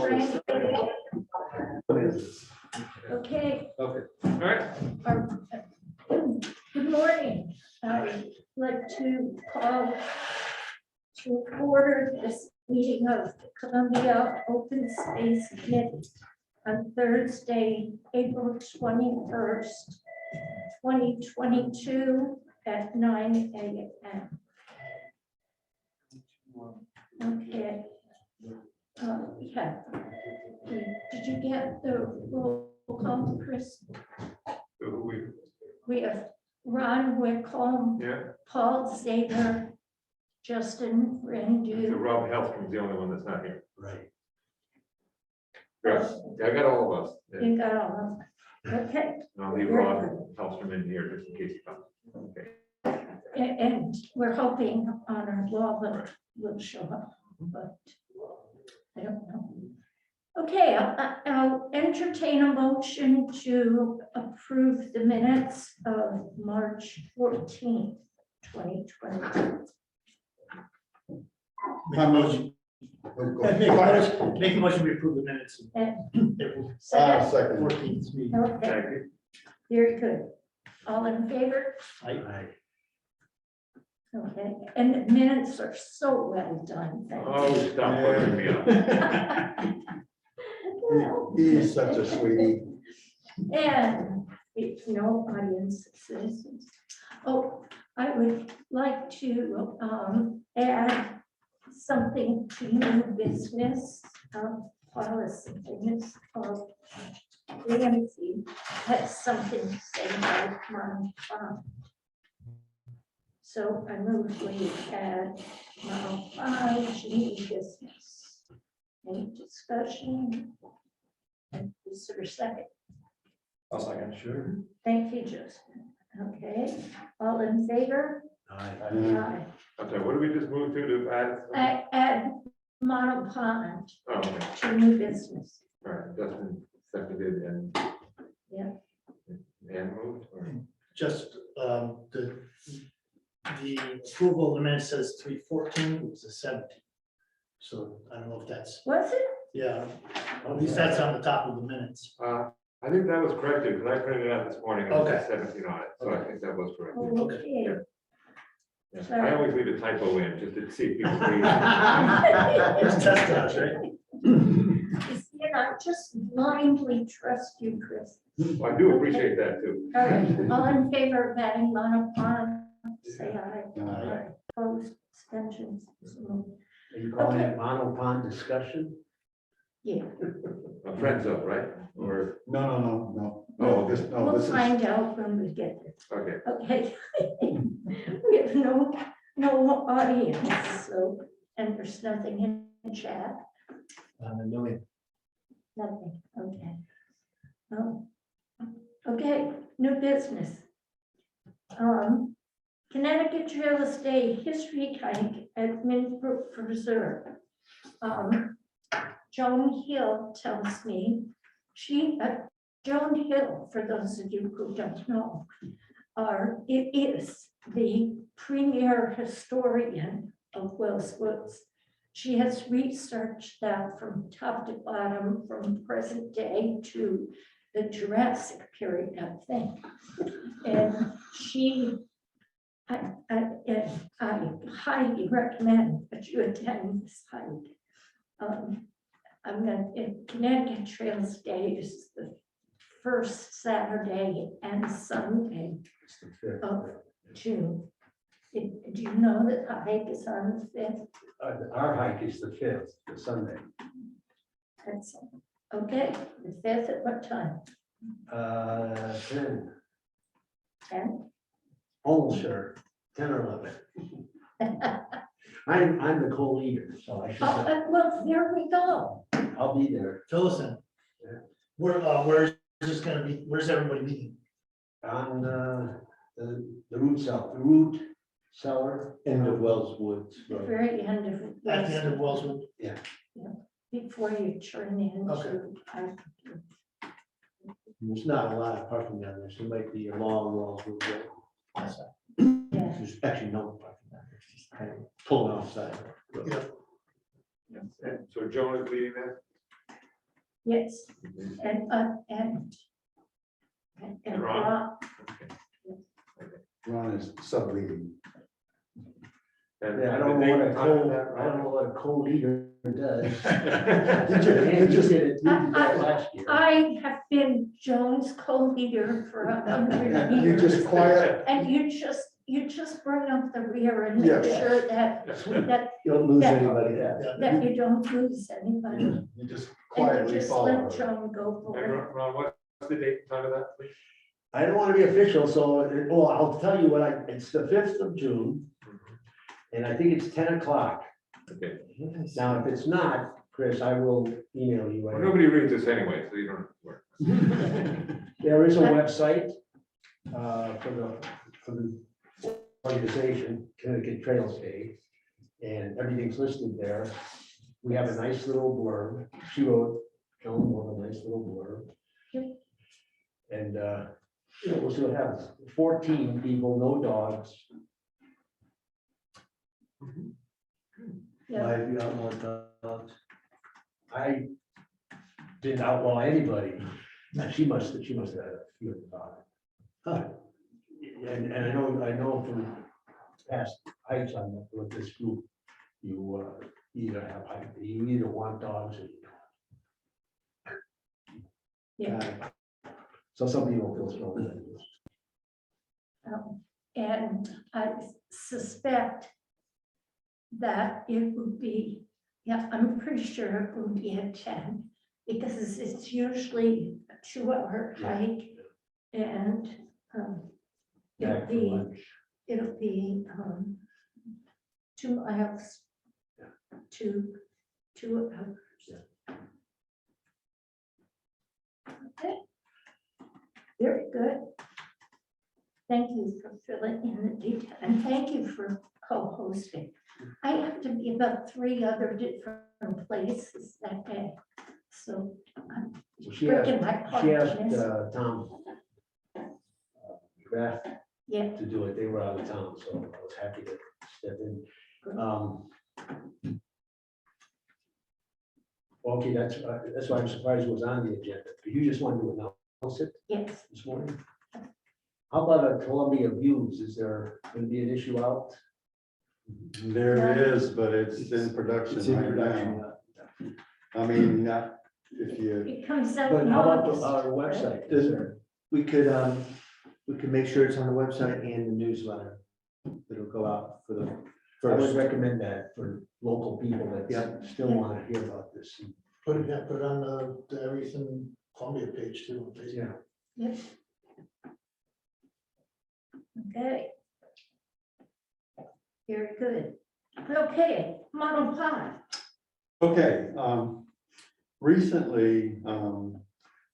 training. Okay. Okay, all right. Good morning. I'd like to call to order this meeting of the Columbia Open Space Committee on Thursday, April 21st, 2022 at 9 a.m. Okay. Yeah. Did you get the roll call, Chris? We have Ron Wickholm, Yeah, Paul Zager, Justin so Rendu. Rob Hellstrom's the only one that's not here. Right. Yes, I got all of us. Yeah. You got all of them. Okay. And I'll leave Rob Hellstrom in here just in case he comes. Okay. And we're hoping Honor Law will show up, but I don't know. Okay, I'll entertain a motion to approve the minutes of March 14th, 2022. My motion. Make a motion to approve the minutes. Second? Second. 14th meeting. Okay, Thank you. very good. All in favor? Aye. Okay, and the minutes are so well done. Thank you. Oh, stop buttering me up. He's such a sweetie. And it's no audience citizens. Oh, I would like to add something to new business policy. This Nancy has something to say about my farm. So I move we add Model 5 to new business. Any discussion? Is there a second? I'll second, sure. Thank you, Justin. Okay, all in favor? Aye. Aye. I'm sorry, what did we just move to add? I add Model Pond Oh, okay. to new business. All right, Justin seconded and. Yeah. And moved, or? Just the approval of the minutes says 314, it was a 17. So I don't know if that's, Was it? yeah, at least that's on the top of the minutes. I think that was corrected, because I printed it out this morning, and it Okay. was 17 on it, so I think that was corrected. Okay. Yeah. I always leave a typo in, just to see if people read. Just test us, right? You know, just blindly trust you, Chris. Well, I do appreciate that too. All right, all in favor of adding Model Pond, say aye. Aye. Opposed, abstentions. Are you calling it Mono Pond discussion? Yeah, A friends up, right? Or, No. Oh, This, no, we'll this is, find out when we get there. okay, Okay. We have no audience, so, and there's nothing in chat, No, nothing, okay. Okay, new business. Connecticut Trail Estate History Hike at Minsbrook Preserve. Joan Hill tells me, Joan Hill, for those of you who don't know, it is the premier historian of Wells Woods. She has researched that from top to bottom, from present day to the Jurassic period, I think. And I highly recommend that you attend this hike. Connecticut Trails Day is the first Saturday and Sunday of June. Do you know that the hike is on the 5th? Our hike is the 5th, the Sunday. That's okay. The 5th at what time? 10. 10? Oh, sure, 10 or 11. I'm the co-leader, so I should, Well, there we go. I'll be there fill us in. Yeah. Where's this gonna be? Where's everybody meeting? on the root cellar. end of Wells Woods. The very end of it. At the end of Wellswood? Before you turn into. Okay. There's not a lot of parking down there, so it might be a long Wellswood road. Yeah. There's actually no parking down there, it's just kind of pulling offside. Yeah. so Joan is leading that? Yes, and Ron? Ron is sub-leading. And Yeah, I don't did know they what a talk about cold, that, I don't know what a cold eater does. Did you- And you did it I- last year. I have been Joan's co-leader for 100 You years. just quiet, And you just bring up the rear and make Yes. sure that You don't lose Yeah. anybody Yeah, that you don't lose anybody. you just And you quietly just follow let her. Joan go for And it. Ron, what's the date and time of that, please? I don't want to be official, so, well, I'll tell you what, it's the 5th of June, and I think it's 10 o'clock. Okay, Now, if it's not, Chris, I will email you. well, nobody reads this anyway, so you don't have to worry. There is a website for the organization, Connecticut Trails Day, and everything's listed there. We have a nice little blurb. She wrote, Joan wrote a nice little blurb. And, we'll see what happens. 14 people, no dogs. Yeah. Why have you got more dogs? I didn't outlaw anybody. She must have had a few about it. Huh. And I know from past hikes on with this group, you either have, you either want dogs or you don't. Yeah. So some people feel strongly. And I suspect that it would be, yeah, I'm pretty sure it would be at 10, because it's usually a 2-hour hike. And Back for lunch. it'll be 2 miles to 2 hours. Okay. Very good. Thank you for filling in the detail, and thank you for co-hosting. I have to be about 3 other different places that day, so I'm So she breaking asked, my she asked heart. Tom Kraft Yeah, to do it. They were out of town, so I was happy to step in. good. Okay, that's why I'm surprised it was on the agenda. You just wanted to announce it Yes, this morning? How about a Columbia Views? Is there going to be an issue out? There is, but it's in production It's in right production, now. I mean, if you, it comes out. But in how about August, our right? website? Is there? We could make sure it's on the website and the newsletter. It'll go out for the I would first. recommend that for local people Yeah. that still want to hear about this. Put it on the everything Columbia page too. Yeah. Yep. Okay. Very good. Okay, Model 5. okay, recently,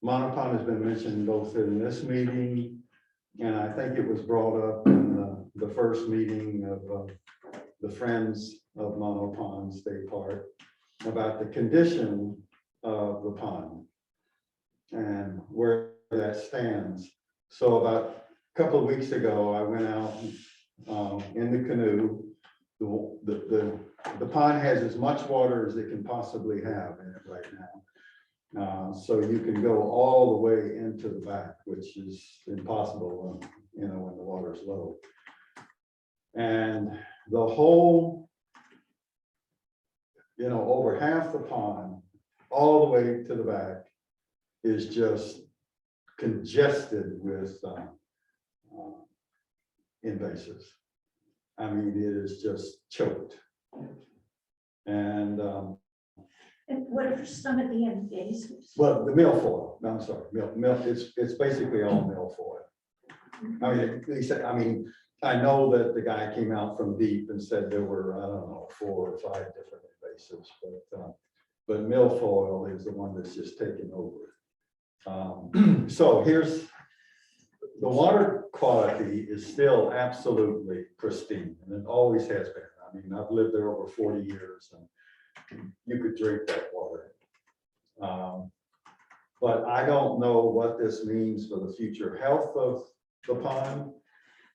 Monopond has been mentioned both in this meeting, and I think it was brought up in the first meeting of the Friends of Monopond State Park about the condition of the pond and where that stands. So about a couple of weeks ago, I went out in the canoe. The pond has as much water as it can possibly have in it right now. So you can go all the way into the back, which is impossible when the water's low. And the whole, over half the pond, all the way to the back, is just congested with invasives. I mean, it is just choked. And And what are some of the invasives? well, the milfoil, no, I'm sorry, it's basically all milfoil. I mean, he said, I know that the guy came out from deep and said there were, I don't know, 4 or 5 different invasives, but milfoil is the one that's just taken over. So here's, the water quality is still absolutely pristine, and it always has been. I mean, I've lived there over 40 years, and you could drink that water. But I don't know what this means for the future health of the pond.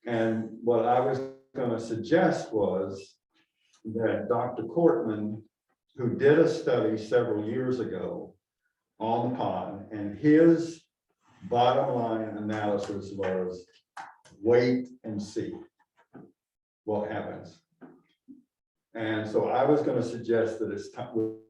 And what I was going to suggest was that Dr. Cortman, who did a study several years ago on the pond, and his bottom line analysis was wait and see what happens. And so I was gonna suggest that it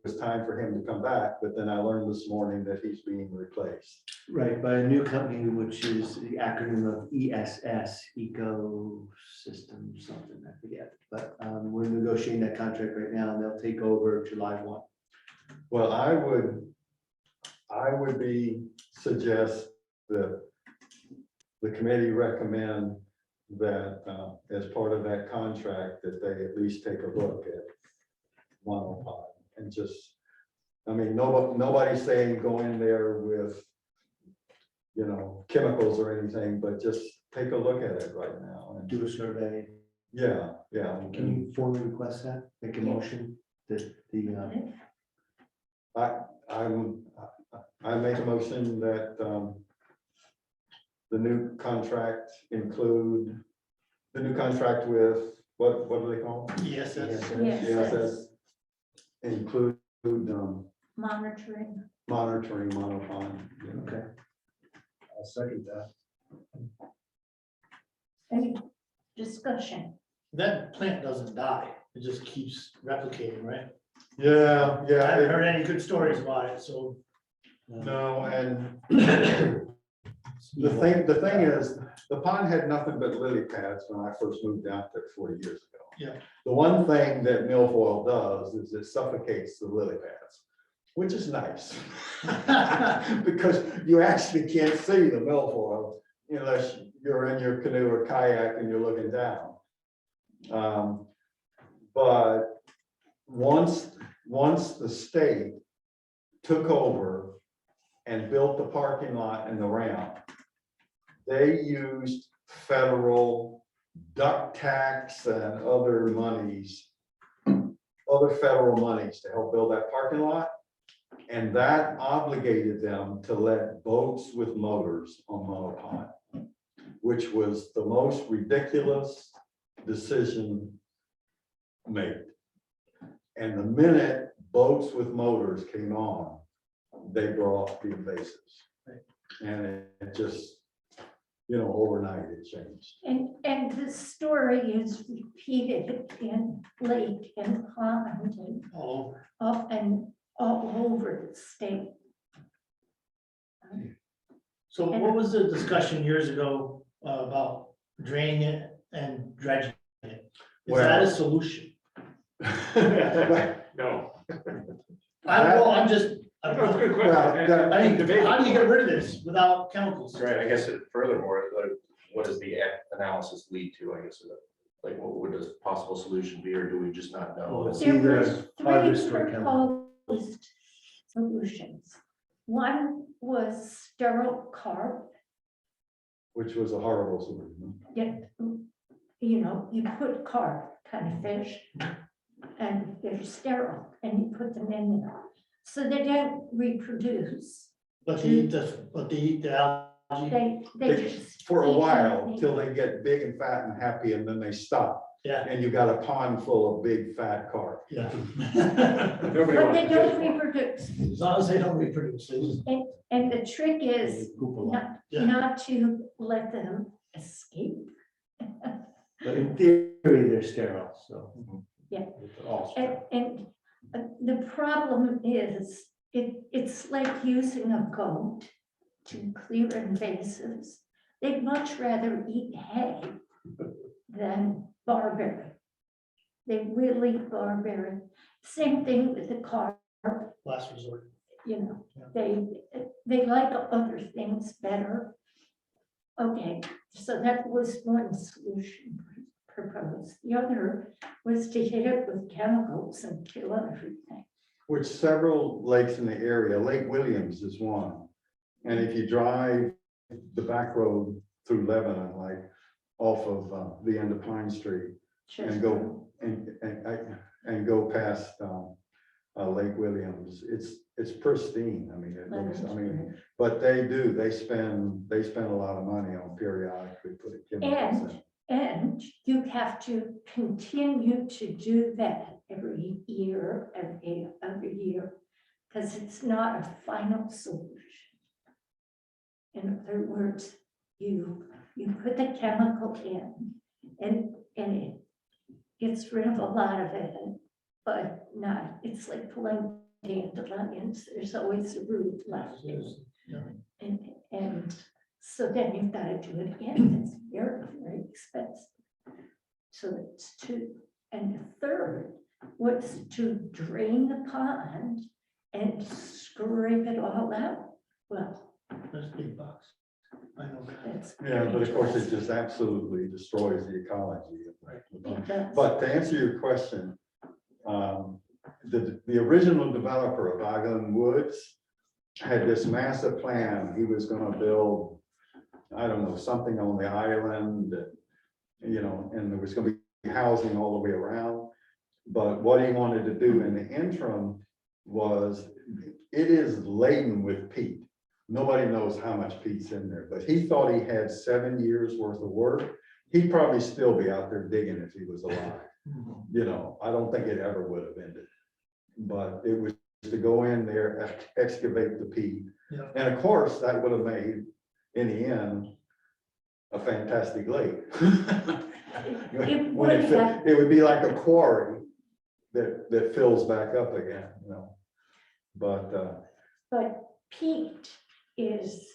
was time for him to come back, but then I learned this morning that he's being replaced. Right, by a new company, which is the acronym of ESS, Ecosystem something, I forget. But we're negotiating that contract right now, and they'll take over July 1. Well, I would suggest that the committee recommend that as part of that contract, that they at least take a look at monopod and just, I mean, nobody's saying go in there with, you know, chemicals or anything, but just take a look at it right now. And Do a survey. yeah. Can you formally request that? Make a motion that the, I make a motion that the new contract include, the new contract with, what do they call it? Yes, ESS include Monitoring. monitoring monopod. okay. I'll second that. Any discussion? That plant doesn't die, it just keeps replicating, right? Yeah, I yeah. haven't heard any good stories about it, so. No, and the thing is, the pond had nothing but lily pads when I first moved out there 40 years ago. Yeah. The one thing that milfoil does is it suffocates the lily pads, which is nice. Because you actually can't see the milfoil unless you're in your canoe or kayak and you're looking down. But once the state took over and built the parking lot and the ramp, they used federal duck tax and other federal monies to help build that parking lot. And that obligated them to let boats with motors on monopod, which was the most ridiculous decision made. And the minute boats with motors came on, they brought the invasives. And it just, you know, overnight it changed. And the story is repeated in lake and pond and up and all over the state. So what was the discussion years ago about draining it and dredging it? Is that a solution? No. I'm just. No, it's a good question. Well, And I think, debate- how do you get rid of this without chemicals? Right, I guess furthermore, what does the analysis lead to, I guess, like, what would this possible solution be, or do we just not know? Well, it's There either were harvest three or chemical. proposed solutions. One was sterile carp. Which was a horrible solution. You know, you put carp, kind of fish, and they're sterile, and you put them in there. So they don't reproduce. But they eat the algae. They just. For a eat while, anything. till they get big and fat and happy, and then they stop. Yeah, And you got a pond full of big fat carp. yeah. Nobody But wants they to don't do it. reproduce. As long as they don't reproduce, they just. And the trick is They poop a lot. not to let them escape. But in theory, they're sterile, so. Yeah. They're all sterile. And the problem is, it's like using a goat to clear invasives. They'd much rather eat hay than barberry. They will eat barberry. Same thing with the carp, Last resort. you know, Yeah. they like other things better. Okay, so that was one solution proposed. The other was to hit it with chemicals and kill everything. Which several lakes in the area, Lake Williams is one. And if you drive the back road through Lebanon, like off of the end of Pine Street, and go and go past Lake Williams, it's pristine. I mean, it looks, but they spend a lot of money on periodically putting chemicals in. And you have to continue to do that every year, because it's not a final solution. In other words, you put the chemical in and it gets rid of a lot of it, but not, it's like pulling dandelions, there's always a root left. And so then you've got to do it again, it's very, very expensive. So that's two. And the third was to drain the pond and scrape it all out. Well, That's big bucks. I know that. that's. Yeah, but of course, it pretty just absolutely destroys the ecology. drastic. It does. But to answer your question, the original developer of Island Woods had this massive plan. He was gonna build, I don't know, something on the island, you know, and there was gonna be housing all the way around. But what he wanted to do in the interim was, it is laden with peat. Nobody knows how much peat's in there, but he thought he had 7 years worth of work. He'd probably still be out there digging if he was alive. You know, I don't think it ever would have ended. But it was to go in there, excavate the peat. Yeah. And of course, that would have made, in the end, a fantastic lake. It When would have. it would be like a quarry that fills back up again, you know. But peat is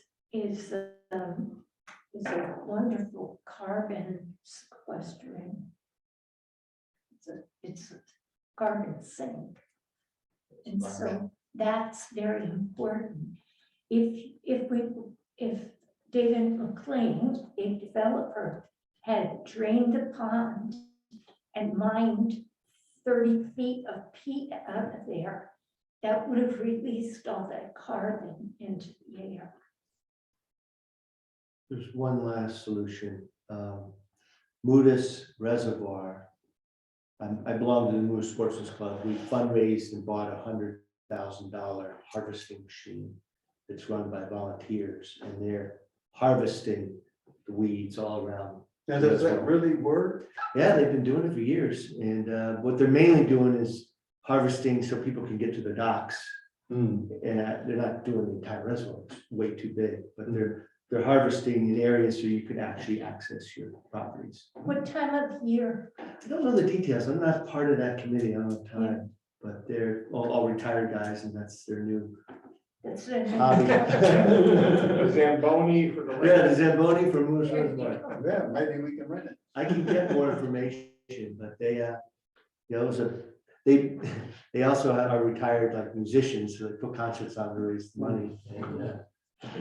a wonderful carbon sequestering. It's a carbon sink. And so that's very important. If David McLean, a developer, had drained the pond and mined 30 feet of peat out of there, that would have released all that carbon into the air. There's one last solution. Moodus Reservoir. I belong to the Moodus Sportsman's Club. We fundraised and bought a $100,000 harvesting machine that's run by volunteers, and they're harvesting the weeds all around. now, does that really work? Yeah, they've been doing it for years, and what they're mainly doing is harvesting so people can get to the docks. Hmm. And they're not doing the entire reservoir, it's way too big, but they're harvesting in areas so you can actually access your properties. What time of year? I don't know the details, I'm not part of that committee, I don't have time, but they're all retired guys and that's their new That's it. hobby. The Zamboni for the. Yeah, the Zamboni from Moose Reservoir. Yeah, maybe we can rent it. I can get more information, but they, it was they also are retired like musicians, so they put concerts on to raise money, and they're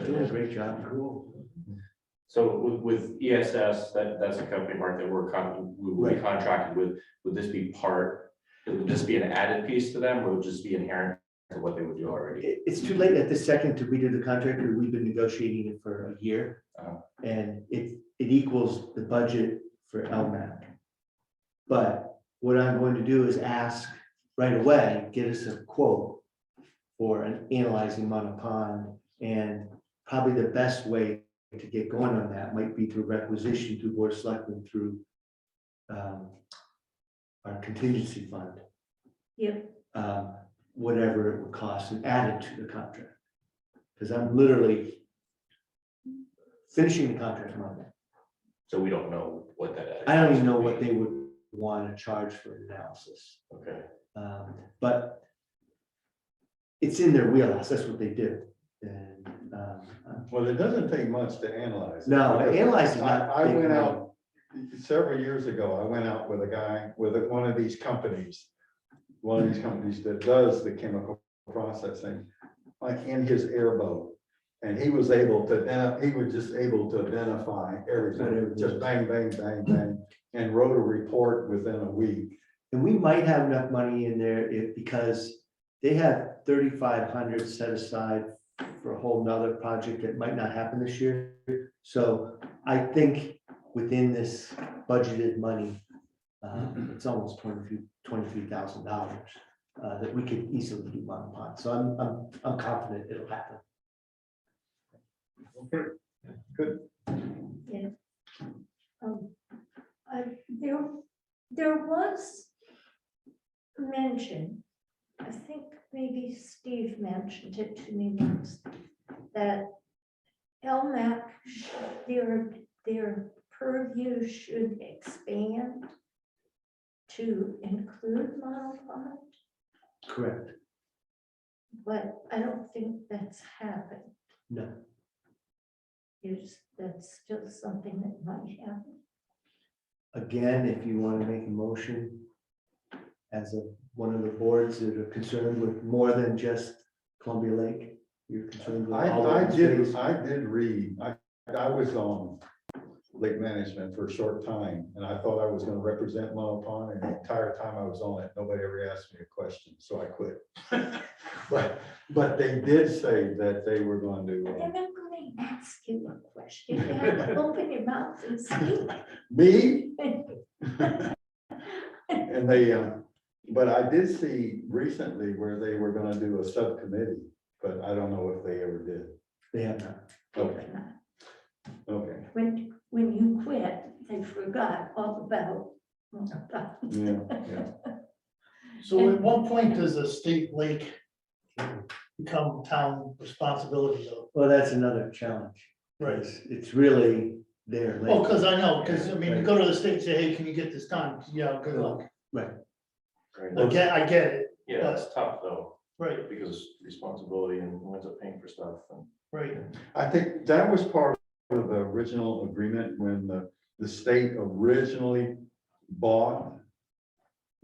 doing a great job. Cool. So with ESS, that's a company, Mark, that we will be Right. contracted with. Would this be would this be an added piece to them, or would it just be inherent to what they would do already? It's too late at this second to redo the contract. We've been negotiating it for a year. And it equals the budget for LMAC. But what I'm going to do is ask right away, get us a quote for analyzing Mono Pond. And probably the best way to get going on that might be through requisition through Board of Selectmen through our contingency fund. Yep. Whatever it would cost and add it to the contract. Because I'm literally finishing the contract Monday. So we don't know what that is. I don't even know what they would want to charge for analysis. Okay, But it's in their wheelhouse, that's what they do. And Well, it doesn't take much to analyze. it, no, because analyze is not. I big went money. out several years ago, I went out with a guy with one of these companies. One of these companies that does the chemical processing, like in his airboat. And he was able to, he was just able to identify everything, just bang, bang, bang, bang, and wrote a report within a week. And we might have enough money in there because they have 3,500 set aside for a whole nother project that might not happen this year. So I think within this budgeted money, it's almost $23,000 that we could easily do Mono Pond. So I'm confident it'll happen. Okay, good. Yeah. There was mention, I think maybe Steve mentioned it to me once, that LMAC, their purview should expand to include Monopond, Correct. but I don't think that's happened. No. That's still something that might happen. Again, if you want to make a motion as one of the boards that are concerned with more than just Columbia Lake, you're concerned with all I open did, space. I did read, I was on lake management for a short time, and I thought I was gonna represent Monopond, and the entire time I was on it, nobody ever asked me a question, so I quit. But they did say that they were going They're to, not going to ask you a question. You have to open your mouth and speak. me? And they, but I did see recently where they were gonna do a subcommittee, but I don't know if they ever did. They have not. Okay, okay, When you quit, they forgot all about. yeah. So at what point does a state lake become town responsibility though? Well, that's another challenge. Right. It's really their lake. Well, because I know, because I mean, you go to the state and say, hey, can you get this done? Yeah, good luck. Right. I get it, Yeah, it's tough though, right, because responsibility and who ends up paying for stuff. And right. I think that was part of the original agreement when the state originally bought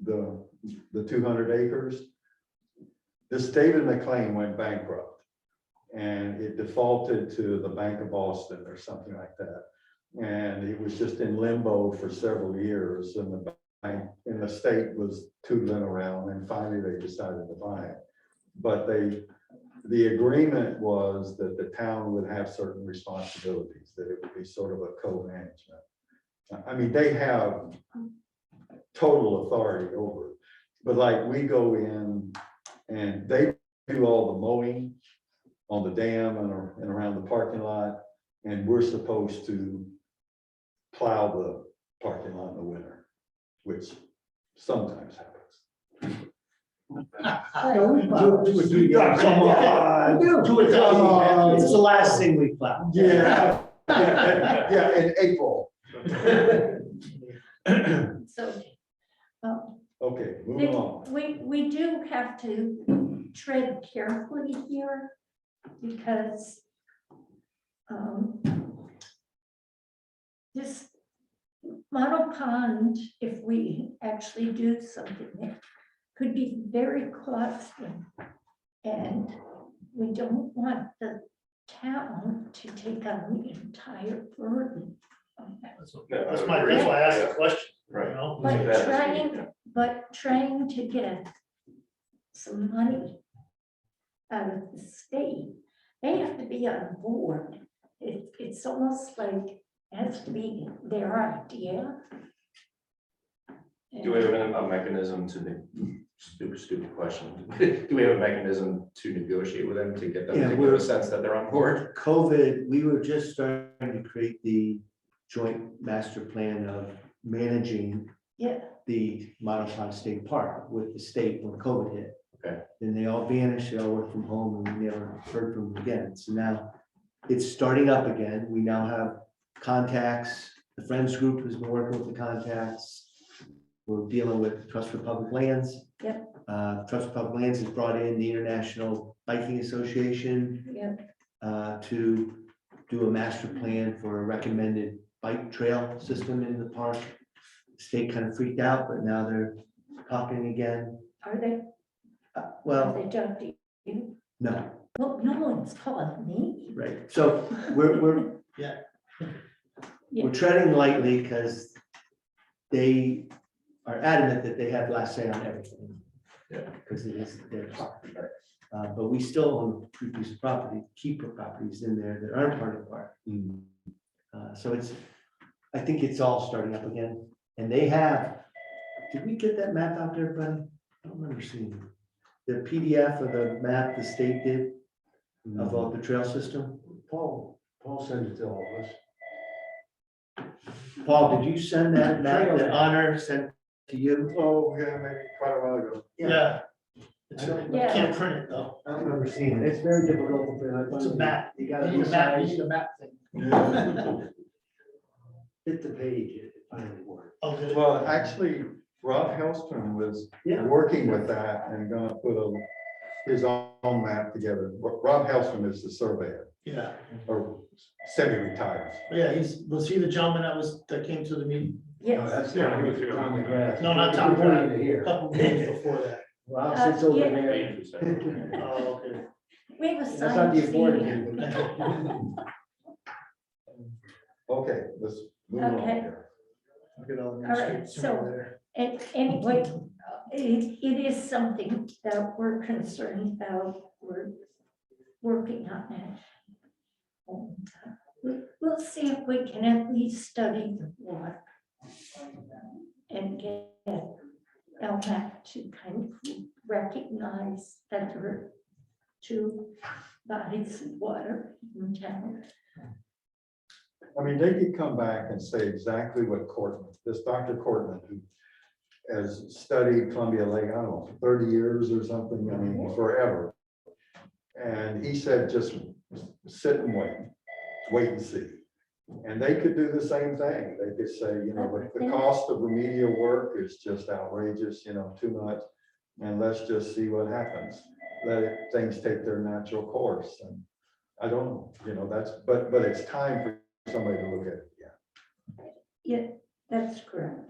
the 200 acres. The state of McLean went bankrupt and it defaulted to the Bank of Boston or something like that. And it was just in limbo for several years, and the bank in the state was tootling around, and finally they decided to buy it. But the agreement was that the town would have certain responsibilities, that it would be sort of a co-management. I mean, they have total authority over it, but like we go in and they do all the mowing on the dam and around the parking lot, and we're supposed to plow the parking lot in the winter, which sometimes happens. It's the last thing we plowed. Yeah, yeah, in April. So, Okay, moving on. we do have to tread carefully here because this Monopond, if we actually do something there, could be very costly. And we don't want the town to take on the entire burden of that. That's why I asked the question, you Right. know? But trying to get some money out of the state, they have to be on board. It's almost like it has to be their idea. Do we have a mechanism stupid question. Do we have a mechanism to negotiate with them to get them Yeah, to give a sense that they're on board? COVID, we were just starting to create the joint master plan of managing Yeah, the Monopond State Park with the state when COVID hit. Okay. Then they all vanished, they all worked from home, and we never heard from them again. So now it's starting up again. We now have contacts. The Friends Group has been working with the contacts. We're dealing with Trust for Public Lands. Yep. Trust for Public Lands has brought in the International Biking Association yeah, to do a master plan for a recommended bike trail system in the park. The state kind of freaked out, but now they're talking again. are they, Well, they talk to you? no, Well, no one's calling me. right. So we're Yeah. we're treading lightly because they are adamant that they have last say on everything. Yeah. Because it is their property. But we still own a piece of property, keeper properties in there that aren't part of the park. So I think it's all starting up again. And they have, did we get that map out there, buddy? I don't remember seeing it. The PDF of the map the state did of all the trail system. Paul sent it to all of us. Paul, did you send that map that Honor sent to you? Oh, yeah, maybe quite a while ago. Yeah. I don't, I Yeah. can't print it though. I don't remember seeing it. It's very difficult to print. It's a map. You You gotta need a map, you resize, need a map thing. hit the page, it finally worked. Oh, did it? Well, actually, Rob Hellstrom was Yeah. working with that and gonna put his own map together. Rob Hellstrom is the surveyor, Yeah, or semi-retired. yeah, was he the gentleman that came to the meeting? No, Yes. that's Yeah, Tom he was here. McGrath. No, not Tom He wasn't McGrath. even A here. couple meetings before that. Wow, sits over yeah. there. Interesting. Oh, okay. We have a That's not the sign important seeing. thing. Okay, let's move on Okay. here. Look at all the All right, mistakes so- over there. And anyway, it is something that we're concerned about, we're working on it. And, we'll see if we can at least study the water and get LMAC to kind of recognize that there are two bodies of water in town. I mean, they could come back and say exactly what Cortland, this Dr. Cortland, who has studied Columbia Lake, I don't know, 30 years or something, I mean, forever. And he said, just sit and wait and see. And they could do the same thing. They could say, you know, the cost of remedial work is just outrageous, you know, too much. And let's just see what happens. Things take their natural course. And I don't know, you know, but it's time for somebody to look at it. Yeah. Yeah, that's correct.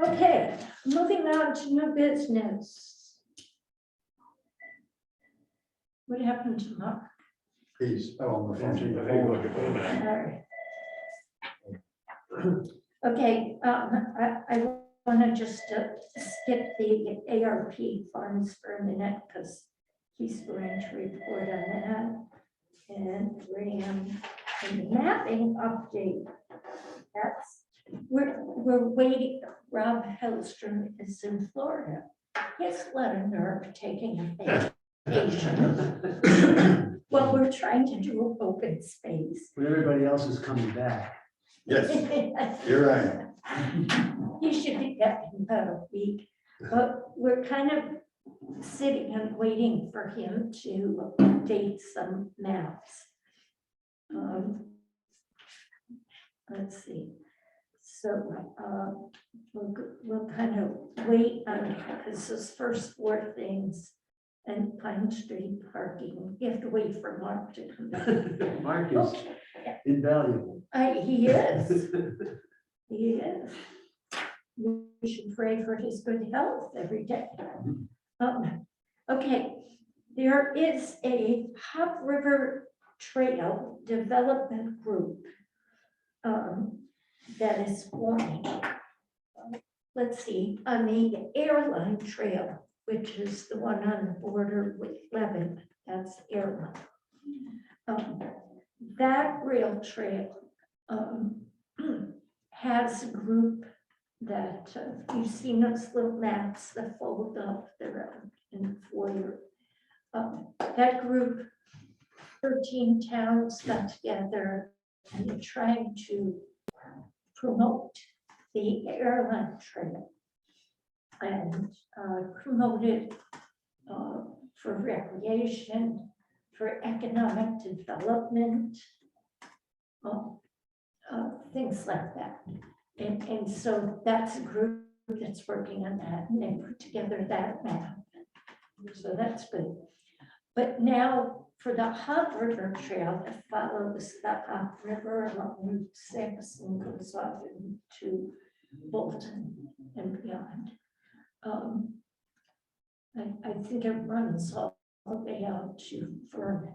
Okay, moving on to new business. What happened to Mark? He's on the phone. I think we're looking for that. All right. Okay, I want to just skip the ARP funds for a minute because he's going to report on that. And Graham, and the mapping update. We're waiting. Rob Hellstrom is in Florida. He's let a nerve taking a vacation. Well, we're trying to do open space. When everybody else is coming back. Yes, you're right. He should be back in about a week, but we're kind of sitting and waiting for him to update some maps. Let's see. So we'll kind of wait on, because those first four things and Pine Street parking, you have to wait for Mark to come back. Mark is invaluable. He is. He is. We should pray for his good health every day. Okay, there is a Hop River Trail Development Group that is forming. Let's see, on the airline trail, which is the one on the border with Lebanon, that's airline. That rail trail has a group that you've seen those little maps that fold up there in the foyer. That group, 13 towns got together and they're trying to promote the airline trail and promote it for recreation, for economic development, things like that. And so that's a group that's working on that, and they put together that map. So that's good. But now for the Hop River Trail that follows the Hop River along Route 6 and goes off into Bolton and beyond. I think it runs all the way out to Vernon,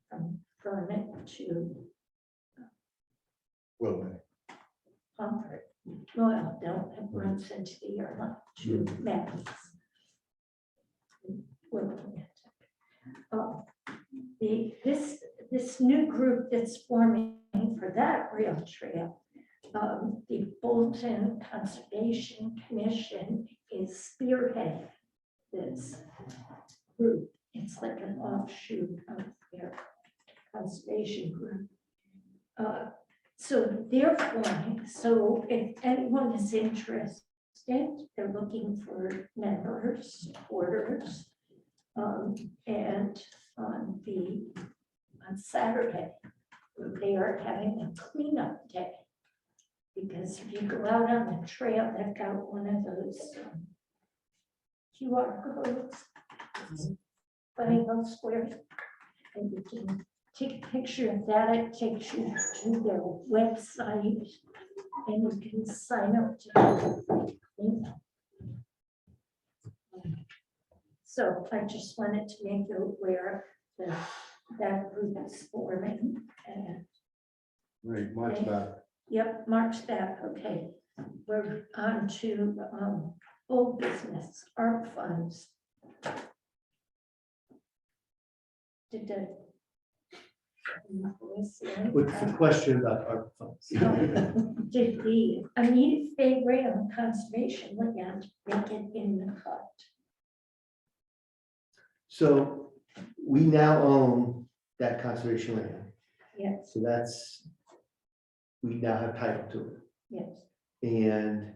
from Vernon to Well, Comfort. Well, no, it runs into the airline to Mass. This new group that's forming for that rail trail, the Bolton Conservation Commission is spearheading this group. It's like an offshoot of their conservation group. So they're forming, so if anyone is interested, they're looking looking for members, supporters. And on Saturday, they are having a cleanup day. Because if you go out on the trail, they've got one of those QR codes. Funny little squares. And you can take a picture of that, it takes you to their website. And you can sign up to cleanup. So I just wanted to make you aware that that group is forming. And Right, Mark's back. yep, Mark's back, okay. We're on to old business, art funds. Did the What's the question about art funds? did the Anita Fay Graham conservation land make it in the cut? So we now own that conservation land. Yes, So that's, we now have title to it. yes. And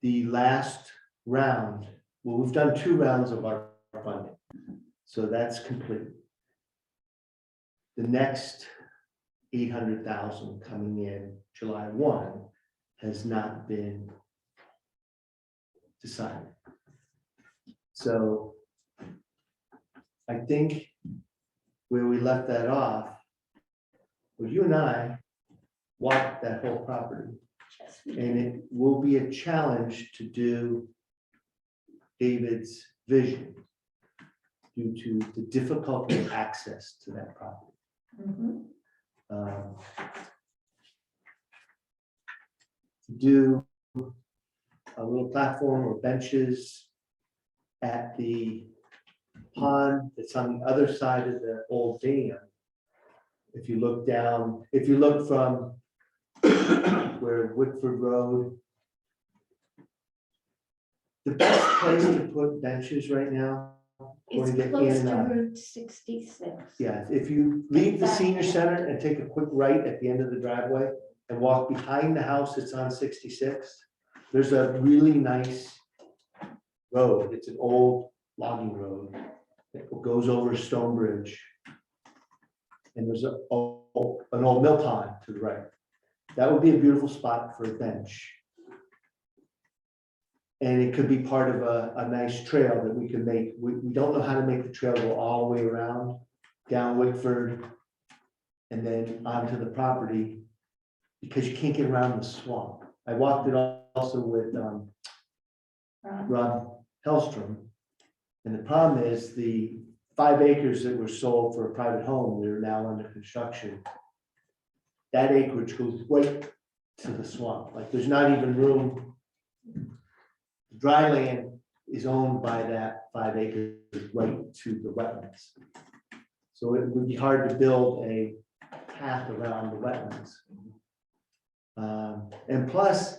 the last round, well, we've done 2 rounds of our funding. So that's complete. The next 800,000 coming in July 1 has not been decided. So I think where we left that off, well, you and I walked that whole property, Yes, we and it will be a challenge to do David's vision due to the difficulty of access to that property. Mhm. To do a little platform or benches at the pond that's on the other side of the old dam. If you look down, if you look from where Woodford Road, the best place to put benches right now, It's Going to get close in, to Route 66. yeah, if you leave the senior center and take a quick right at the end of the driveway and walk behind the house that's on 66, there's a really nice road. It's an old logging road that goes over a stone bridge. And there's an old mill pond to the right. That would be a beautiful spot for a bench. And it could be part of a nice trail that we can make. We don't know how to make the trail go all the way around down Whitford and then onto the property because you can't get around the swamp. I walked it also with Rob Hellstrom. And the problem is the 5 acres that were sold for a private home, they're now under construction. That acreage goes right to the swamp. Like there's not even room. Dry land is owned by that 5 acres right to the wetlands. So it would be hard to build a path around the wetlands. And plus,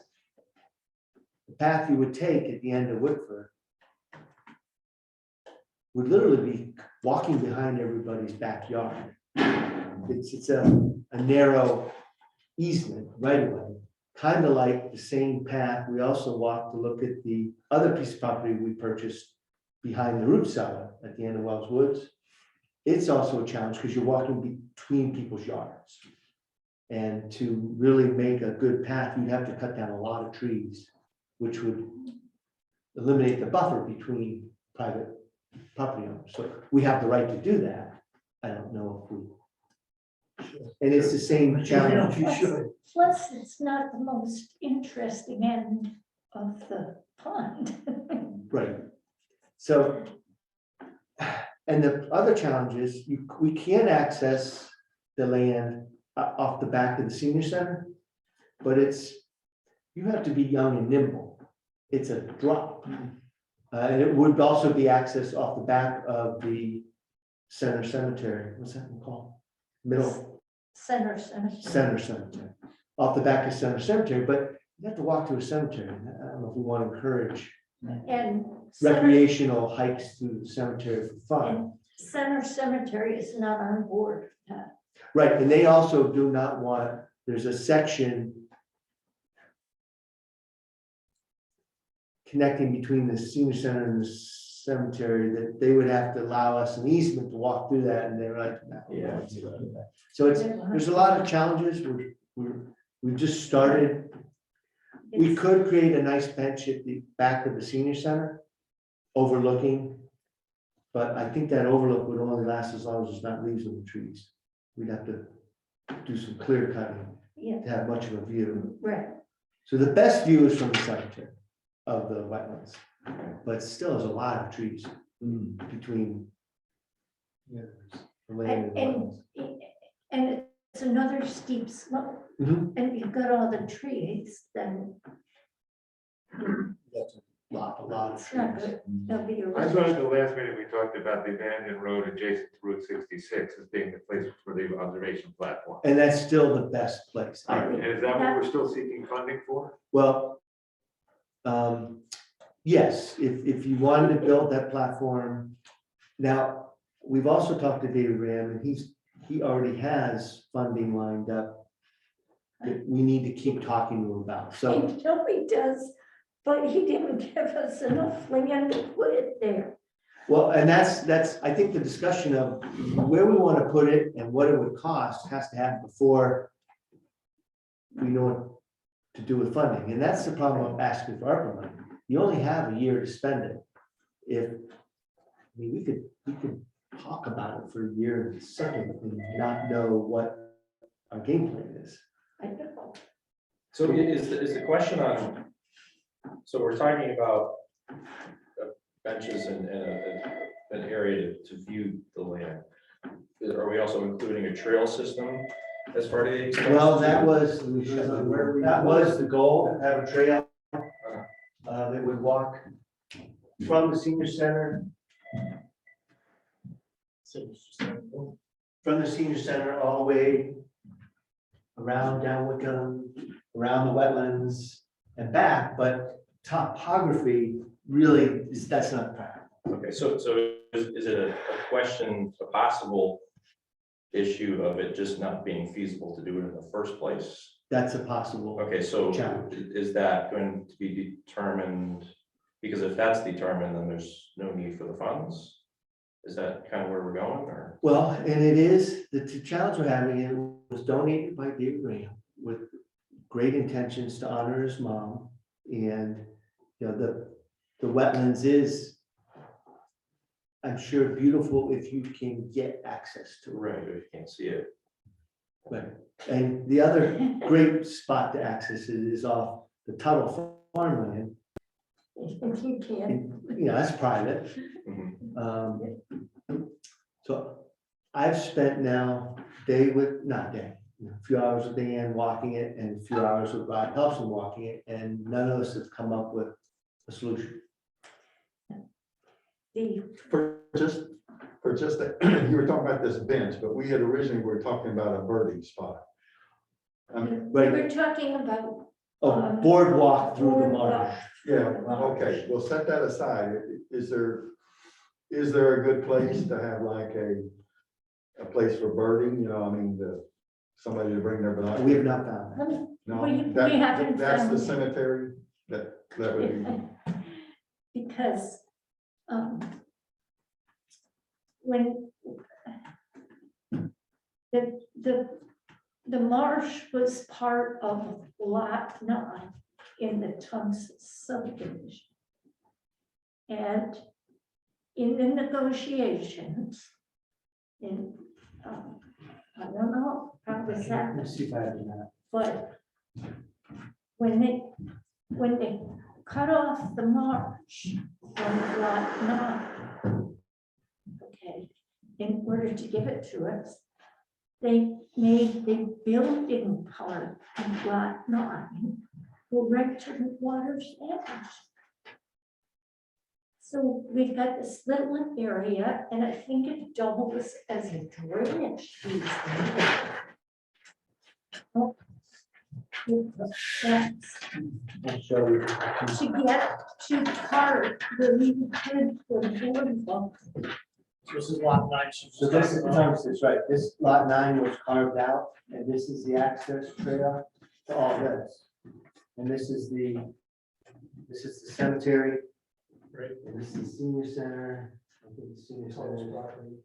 the path you would take at the end of Whitford would literally be walking behind everybody's backyard. It's a narrow easement right away. Kind of like the same path we also walked to look at the other piece of property we purchased behind the root cellar at the end of Wells Woods. It's also a challenge because you're walking between people's yards. And to really make a good path, you'd have to cut down a lot of trees, which would eliminate the buffer between private property owners. So we have the right to do that. I don't know if we. And it's the same challenge. You should. Plus, it's not the most interesting end of the pond. Right. So, and the other challenge is we can't access the land off the back of the senior center, but you have to be young and nimble. It's a drop. And it would also be accessed off the back of the center cemetery. What's that one called? Middle. Center. Center cemetery, off the back of center cemetery, but you have to walk to a cemetery. I don't know if we want to encourage And recreational hikes through the cemetery for fun. Center Cemetery is not on board. Right, and they also do not want, there's a section connecting between the senior center and the cemetery, that they would have to allow us an easement to walk through that, and they're like, no. we don't want to do that. So there's a lot of challenges, we've just started. We It's- could create a nice bench at the back of the senior center overlooking. But I think that overlook would only last as long as there's not leaves in the trees. We'd have to do some clear cutting Yeah, to have much of a view. right. So the best view is from the cemetery of the wetlands, but still is a lot of trees between. The land and the wetlands. And it's another steep slope, Mhm. and you've got all the trees, then That's a lot of it's not trees. good. There'll be a. I thought at the last meeting, we talked about the abandoned road adjacent to Route 66 as being the place for the observation platform. And that's still the best place. And is that what we're still seeking funding for? Well, yes, if you wanted to build that platform. Now, we've also talked to David Ram, and he already has funding lined up that we need to keep talking to him about. I So, know he does, but he didn't give us enough land to put it there. well, and that's, I think the discussion of where we want to put it and what it would cost has to happen before we know what to do with funding. And that's the problem of asking for ARPA money. You only have a year to spend it. We could talk about it for a year and second and not know what our game plan is. I know. So is the question on, so we're talking about benches and an area to view the land. Are we also including a trail system as part of the? Well, that was the goal, have a trail that would walk from the senior center, all the way around down Wickham, around the wetlands and back, but topography really that's not practical. Okay, so is it a question, a possible issue of it just not being feasible to do it in the first place? That's a possible. Okay, so Challenge. is that going to be determined? Because if that's determined, then there's no need for the funds? Is that kind of where we're going, or? Well, and it is, the challenge we're having, it was donated by David Graham with great intentions to honor his mom. And, you know, the wetlands is, I'm sure, beautiful if you can get access to it. Right, if you can't see it. Right. And the other great spot to access it is off the Tuttle farmland. If you can. And, you know, that's private. Mhm. So I've spent now a few hours with Dan walking it and a few hours with Rod Helpson walking it, and none of us have come up with a solution. For just, you were talking about this bench, but we had originally, we were talking about a birding spot. Right. We're talking about. A boardwalk through the marsh. Yeah, okay, we'll set that aside. Is there a good place to have like a place for birding, you know, I mean, somebody to bring their We binoculars? have not found that. No, We that- haven't that's the found- cemetery, that would be, Because when the marsh was part of Lot 9 in the Tungus subdivision. And in the negotiations, I don't know how this happened. Let's see if I have that. But when they cut off the marsh on Lot 9, okay, in order to give it to us, they made the building part of Lot 9 go right to the water's edge. So we've got this little area, and I think it doubles as a drainage easement. Oh, that's I'll show you. to get to part where we could for boardwalk. This is lot 9. So this is, that's right, this lot 9 was carved out, and this is the access trail to all this. And this is the This is the cemetery. Right. And this is the senior center. I think the senior Tallest center. property.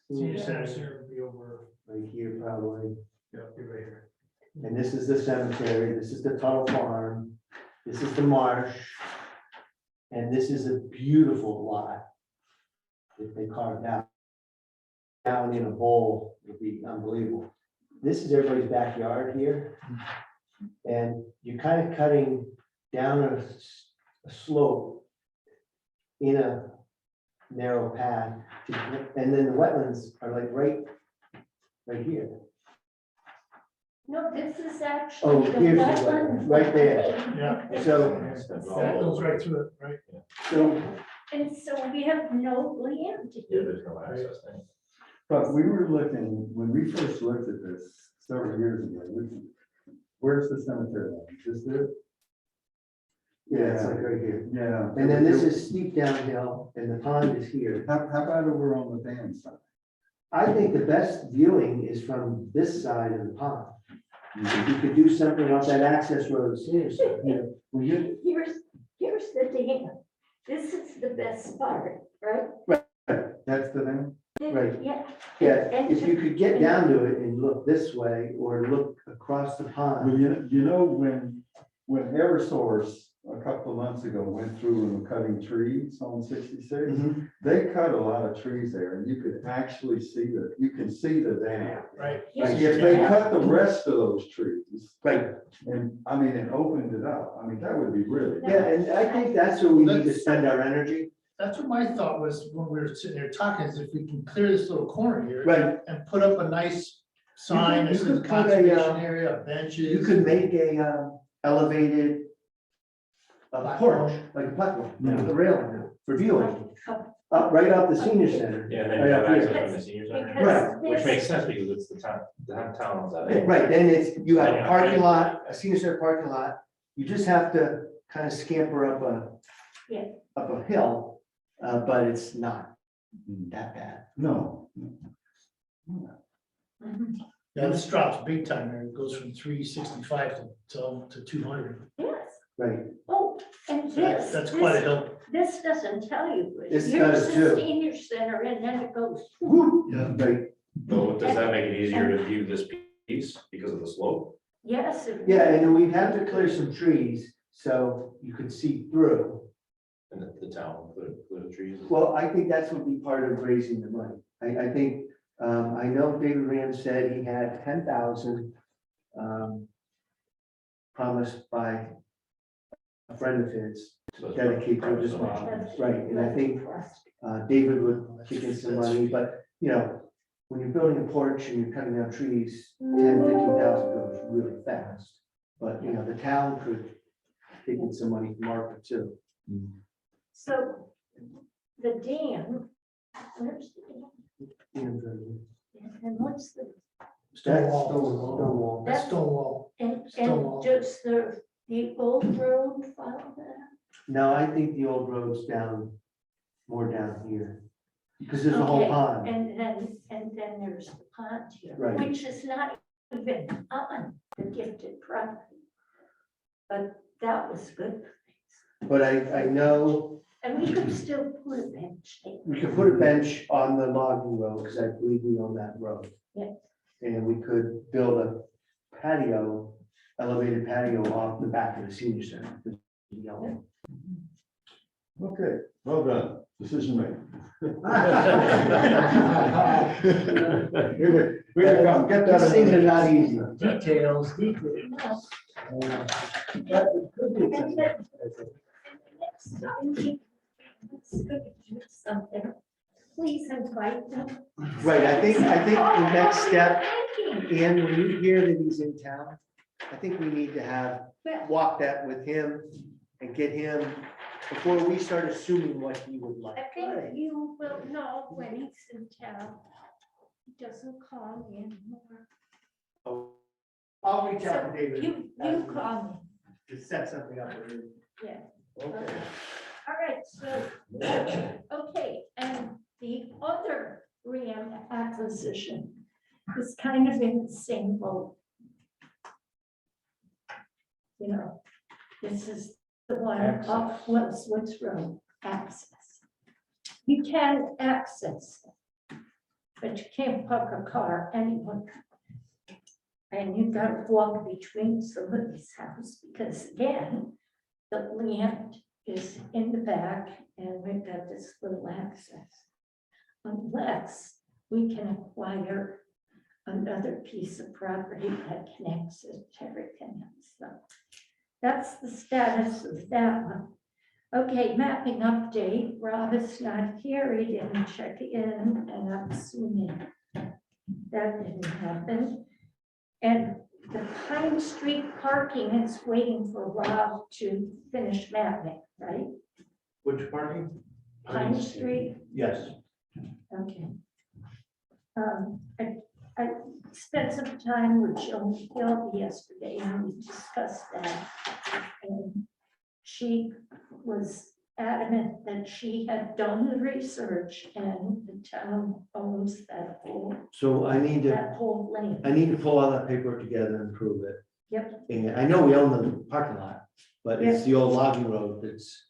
Senior center would be over, Right here, probably. yeah, be right here. And this is the cemetery. This is the Tuttle Farm. This is the marsh. And this is a beautiful lot that they carved out. Down in a bowl would be unbelievable. This is everybody's backyard here. And you're kind of cutting down a slope in a narrow path. And then the wetlands are like right here. No, this is Oh, actually the here's the wetland. wetland, right there. Yeah. So, That goes right through it, right? so, And so we have no land. Yeah, there's no access thing. But we were looking, when we first looked at this several years ago, where's the cemetery? Is this it? yeah, it's like right here. Yeah. And then this is steep downhill and the pond is here. How about over on the dam side? I think the best viewing is from this side of the pond. You could do something off that access road, seriously. Well, you, Here's the dam. This is the best part, right? That's the dam? Right. Yeah. yeah, if you could get down to it and look this way or look across the Well, pond. you know, when Eversource a couple of months ago went through and were cutting trees on 66, Mhm. they cut a lot of trees there and you could actually see you can see the dam. Right. Like, If they cut the rest of those trees Right, and, I mean, and opened it up, I mean, that would be really. yeah, and I think that's where we need to spend our energy. That's what my thought was when we were sitting there talking, is if we can clear this little corner here. Right. And put up a nice sign that You says could put conservation area, benches. You could make a elevated porch, like a platform, with a railing for viewing, up, right up the senior center. Yeah, and then Right you have up here. access from the senior center, Because Right, which this- makes sense because it's the town owns that. Right, then it's, you have a parking lot, a senior center parking lot, you just have to kind of scamper Yeah. up a hill, but it's not that bad. No. Mhm. Yeah, this drops big time there. It goes from 365 to 200. Yes. Right, Oh, and this. That's quite a this- hill. This doesn't tell you. but This here's does the too. Senior center and then it goes. Yeah. right, So does that make it easier to view this piece because of the slope? Yes. it yeah, will. and then we'd have to clear some trees, so you could see through. And the town, the trees? Well, I think that's would be part of raising the money. I think, I know David Rand said he had 10,000 promised by a friend of his So it's dedicate to private this donation. one. Right, and I think David would kick in some money, but, when you're building a porch and you're cutting down trees, 10,000-15,000 goes really fast. But, the town could kick in some money from ARPA too. So the dam, where's the dam? And what's the, Stone That's wall. stone wall. That's stone wall. and Stonewall. does the old road follow that? No, I think the old road's more down here, because there's a whole Okay, pond. And then there's the pond here, Right. which is not even on the gifted property. But that was good. But I know And we could still put a bench there. we could put a bench on the logging road, because I believe we own that road. Yes. And we could build a patio, elevated patio off the back of the senior center. Okay, well done, decision made. Here we come, get that. These things are not easy. Details. But it could be And then- something. next time let's go do something. Please invite them. Right, I think the next step, Thank you. and when you hear that he's in town, I think we need to walk that with him and get him, before we start assuming what he would like. I think you will know when he's in town. He doesn't call me anymore. Oh, I'll reach out So to David. you call me, To set something up with him. yeah. Okay. All right, so, okay, and the other Ram acquisition is kind of in the same boat. This is the one off Wellswoods Road, access. You can access it, but you can't park a car anywhere. And you've got to walk between somebody's house because again, the land is in the back and we've got this little access. Unless we can acquire another piece of property that connects it to everything else. So that's the status of that one. Okay, mapping update. Rob is not here. He didn't check in, and I'm assuming that didn't happen. And the Pine Street parking is waiting for Rob to finish mapping, right? Which parking? Pine Street, Yes. okay. I spent some time with Joan Hill yesterday and we discussed that. And she was adamant that she had done the research and the town owns that So I need to, whole lane. pull all that paperwork together and prove it. Yep. And I know we own the parking lot, but it's the old logging road that's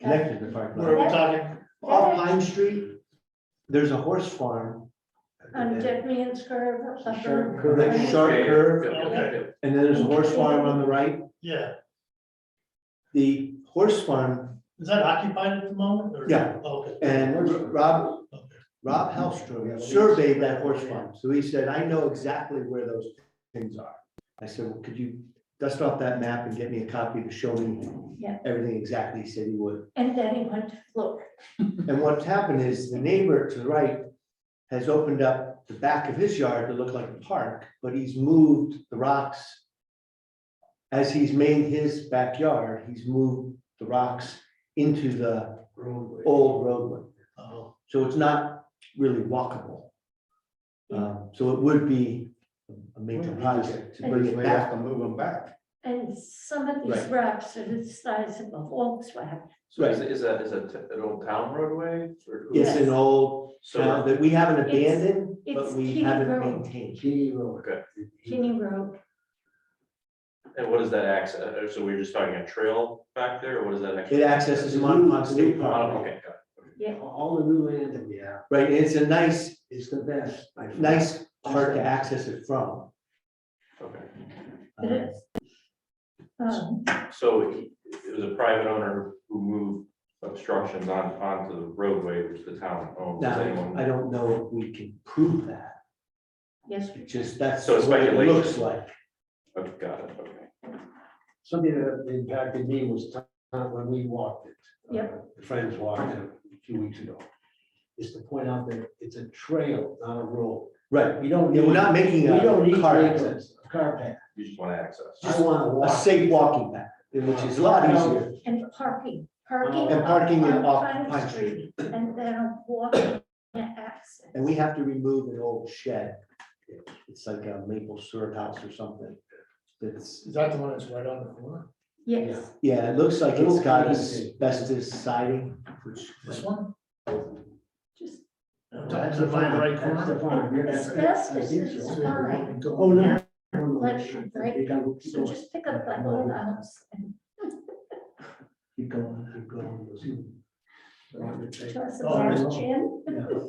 connected to the parking Where are lot. we talking? Off Pine Street, there's a horse farm. On Dead Man's Curve or That something. sharp curve, Okay. and then there's a horse farm on the right. Yeah, The horse farm, is that occupied at the moment? or- Yeah. Okay. and Rob Okay. Hellstrom surveyed that horse farm, so he said, I know exactly where those things are. I said, well, could you dust off that map and get me a copy to show me Yeah. everything exactly he said he would. And then he went to Florida. And what's happened is the neighbor to the right has opened up the back of his yard to look like a park, but he's moved the rocks. As he's made his backyard, he's moved the rocks into the old roadway. Oh, So it's not really walkable. So it would be a major project to bring it back. to move them back. And some of these Right. rocks are the size of a Volkswagen. So is that an old town roadway? Or who- It's an old So, town that we haven't It's- abandoned, but it's we Keene haven't Road. maintained. okay, Kinney Road. and what is that access, so we're just talking a trail back there, or what is that? actually? It accesses Monpont State Park, Okay, got it. Yeah, All the new land that we have right? And it's a nice, is the best. I feel. nice part to access it from. Okay, it is. so it was a private owner who moved obstructions onto the roadway, which the town owns. Does Now, anyone? I don't know if we can prove that, Yes, it's just that's So it's what it speculation. looks like. Okay, got it, okay. Something that impacted me was when we walked it. Yep. Friends walked it a few weeks ago. Is to point out that it's a trail, not a road. Right, We don't yeah, need, we're not making we don't a need car trails, access, a car path. You just want access. I want to a walk. safe walking path, which is a lot easier. and parking And parking on off Pine Pine Street, and then walking access. And we have to remove an old shed. It's like a maple syrup house or something. It's, is that the one that's right on the corner? Yes, yeah, it looks like it's got Little asbestos siding, which. This one? just Is it on the right corner? asbestos is fine. Oh, no. Let you break. You can just pick up that old house and Keep going, keep going. toss it Oh, on there's- Jim.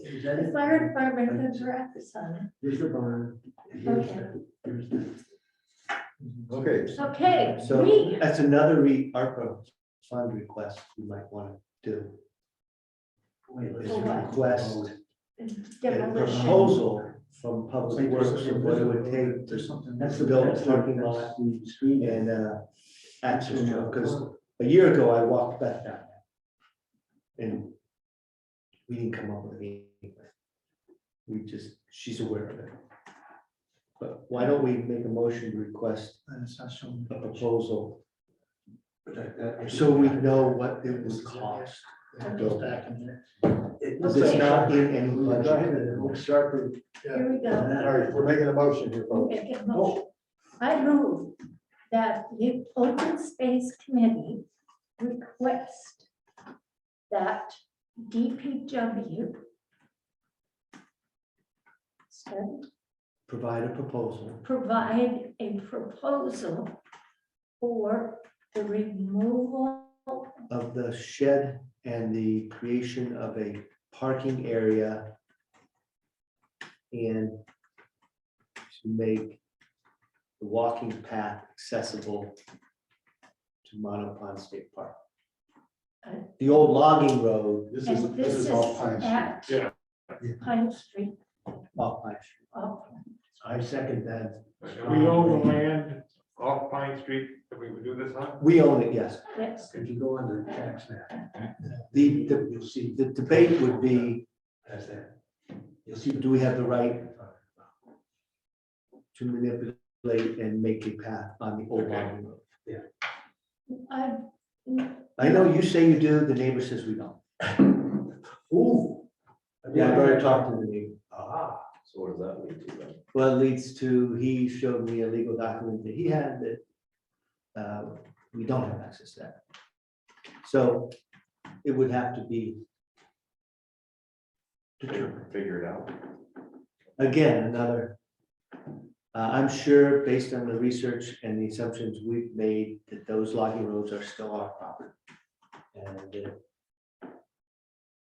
Is that The it? fire department could wrap this on. Here's the barn. Here's the- Okay, Okay, So we, that's another ARPA fund request you might want to do. Is For what? request a demolition, proposal from Public Works of what it would take to That's build a parking lot and access to, because a year ago I walked Beth down there. And we didn't come up with anything. We just, she's aware of it. But why don't we make a motion to request a proposal so we know what it would cost? That goes back in there. Because it's not in any budget. We'll start with. here we go. all right, we're making a motion here, We'll folks. make a motion. I move that the Open Space Committee request that DPW Provide a proposal provide a proposal for the removal of the shed and the creation of a parking area and to make the walking path accessible to Mono Pond State Park. The old logging road And this is off Pine Street. at Yeah. Pine Street. off Pine Street. Oh, I second that. And we own the land off Pine Street that we would do this on? We own it, yes. yes, If you go under tax map, You'll see, the debate would be, that's that. You'll see. do we have the right to manipulate and make a path on the old logging road? I know you say you do, the neighbor says we don't. Ooh. Yeah, I've already talked to the neighbor. Ah, So what does that lead to then? Well, it leads to, he showed me a legal document that he had that we don't have access to that. So it would have to be determined. Figure it out. Again, another, I'm sure based on the research and the assumptions we've made that those logging roads are still our property. And that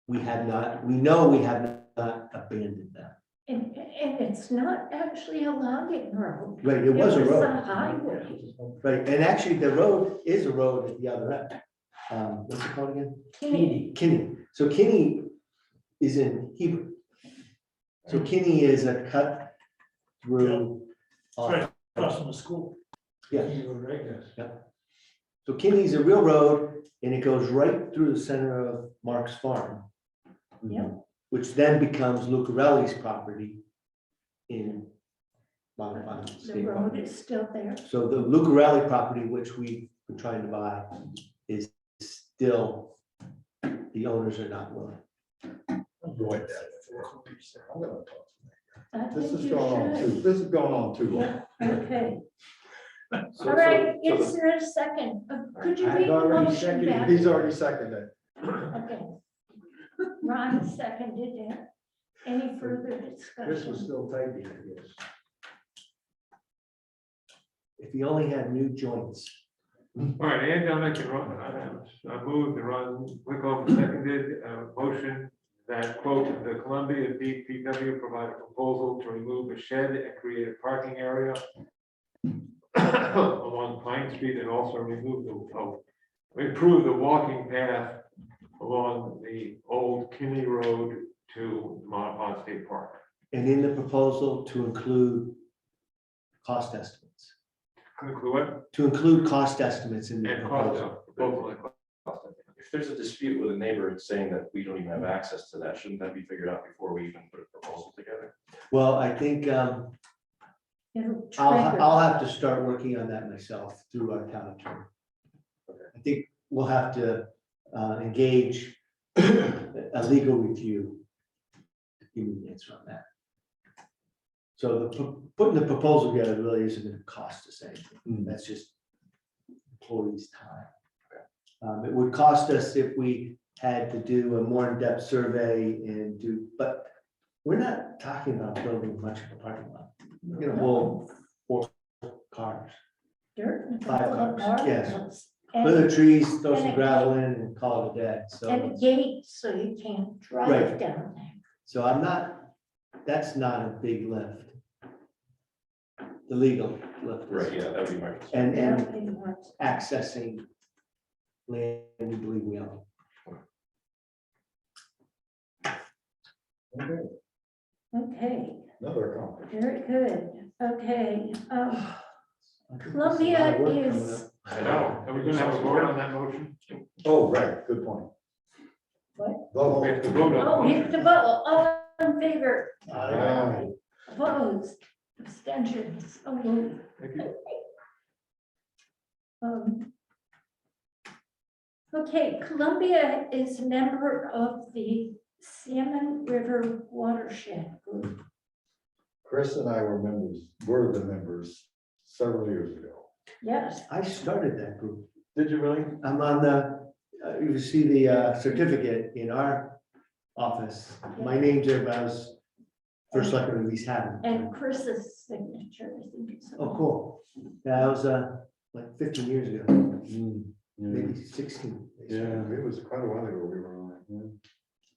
we have not, we know we have not abandoned them. and it's not actually a logging road. Right, it was a road. highway. Right, and actually the road is a road at the other end. What's it called again? Kinney. So Kinney is in Hebrew. So Kinney is a cut through. Right across from the school. Yeah. right, yes. So Kinney's a real road and it goes right through the center of Mark's farm. Yeah. Which then becomes Lucarelli's property in Mono Pond The State road Park. is still there. So the Lucarelli property, which we've been trying to buy, is still, the owners are not willing. I'm going there. I'm gonna talk to I This think is you going on should. too, this is going on too long. Yeah, okay. So- All right, so the- is there a second? Could you I've read the already motion seconded back? He's already seconded. Okay. Ron seconded it. Any further Chris was discussion? still typing, I guess. If you only had new joints. All right, and I can run, I moved and run, Wickoff seconded a motion that quote, the Columbia DPW provide a proposal to remove a shed and create a parking area along Pine Street and also remove improve the walking path along the old Kinney Road to Mono Pond State Park. And in the proposal to include cost estimates, Conclude what? to include cost estimates in the And cost, proposal. proposal and cost. If there's a dispute with a neighbor saying that we don't even have access to that, shouldn't that be figured out before we even put a proposal together? Well, I think It'll I'll trigger. have to start working on that myself through our town attorney. I think we'll have to engage a legal review to give me the answer on that. So putting the proposal together really isn't gonna cost us anything. That's just employees' time. It would cost us if we had to do a more in-depth survey and do, but we're not talking about building much of a parking lot. We're gonna hold 4 cars, Dirt and 5 gravel cars, and yes. garbage. Clear And the trees, throw and some a gravel in and call it a day. So, a gate, so you can't drive Right. down there. so I'm not, that's not a big lift. The legal lift. is. Right, yeah, that would be my concern. And Everybody wants- accessing land we believe we own. Okay. Okay, Another accomplishment. very good. Okay, I think there's a lot of Columbia work coming is, up. I know, are we gonna have a vote on that motion? Oh, right, good point. What? Vote. We have to vote on. oh, the we have motion. to vote, all in favor, Aye. opposed, abstentions, so moved. Thank you. Okay, Columbia is a member of the Salmon River Watershed Group. Chris and I were the members several years ago. Yes, I started that group. Did you really? I'm on the, you see the certificate in our office. My name's there, but I was first selectman of East Haven. and Chris's signature, I think it's. Oh, cool. Yeah, that was like 15 years ago. maybe 16. Yeah, it was quite a while ago we were on it.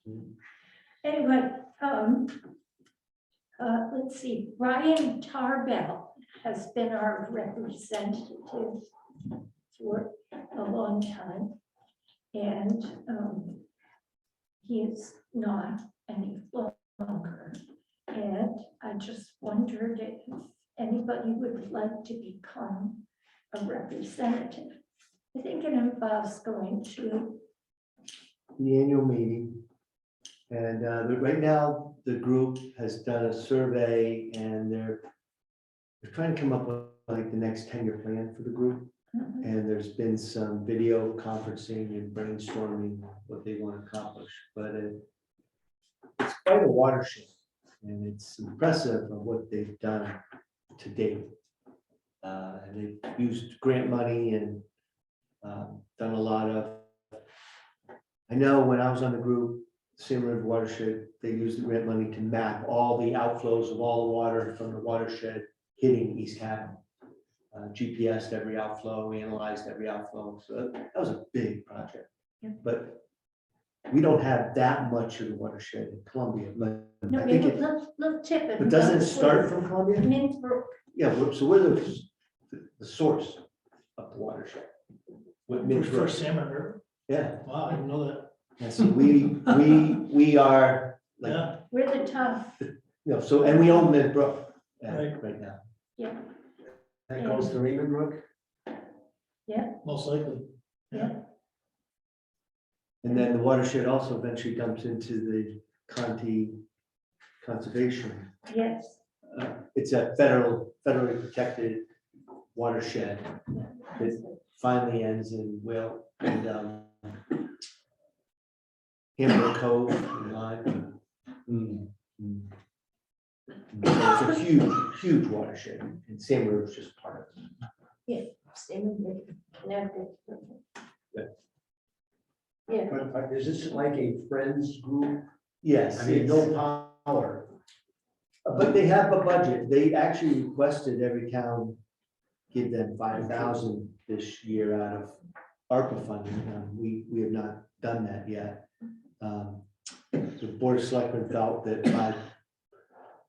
Yeah. Anyway, let's see, Brian Tarbell has been our representative for a long time. And he is not any longer. And I just wondered if anybody would like to become a representative. I think it involves going to, The annual meeting. And but right now, the group has done a survey and they're trying to come up with like the next 10-year plan for the group. And there's been some video conferencing and brainstorming what they want to accomplish, but it's quite a watershed. And it's impressive of what they've done to date. And they've used grant money and done a lot of, I know when I was on the group, Salmon River Watershed, they used the grant money to map all the outflows of all the water from the watershed hitting East Haven. GPSed every outflow, analyzed every outflow, so that was a big project. Yeah. But we don't have that much of the watershed in Columbia, but no, I think it, little tip. it but doesn't it goes start with from Columbia? Mint Brook. Yeah, so we're the source of the watershed. What Mint Brook, First salmon river. yeah, Wow, I didn't know that. and so we are like, Yeah, We're the tough, you know, so, and we own Mint Brook Right. right now. yeah, That goes to Raymond Brook. most likely. yeah. And then the watershed also eventually dumps into the Conti Conservation. Yes. It's a federally protected watershed that finally ends in Will and Hamburg Cove in Lime. Mm. So it's a huge watershed, and Salmon River is just part of it. Same with Connecticut. Yeah. Yeah, But is this like a friends group? Yes, I mean, it's- no power. but they have a budget. They actually requested every town give them 5,000 this year out of ARPA funding. We have not done that yet. The Board of Selectmen felt that by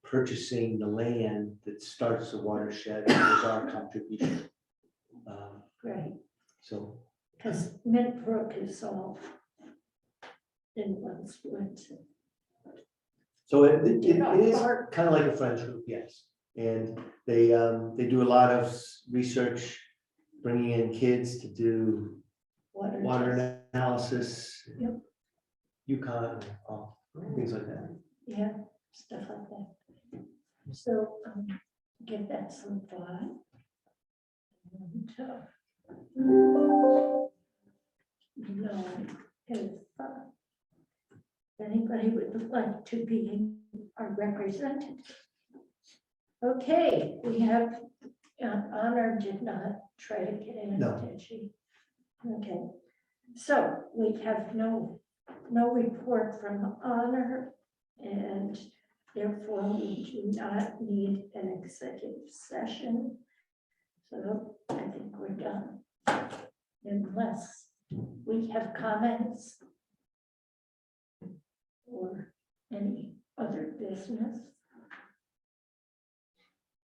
purchasing the land that starts the watershed was our contribution. right, So, because Mint Brook is all in one's woods. so it is kind of like a friends group, yes. And they do a lot of research, bringing in kids to do Water water analysis. Yep. Yukon, things like that. Yeah, stuff like that. So, give that some thought. And, if anybody would like to be our representative. Okay, we have, Honor did not try to get in, No. did she? Okay, so we have no report from Honor, and therefore we do not need an executive session. So I think we're done. Unless we have comments or any other business.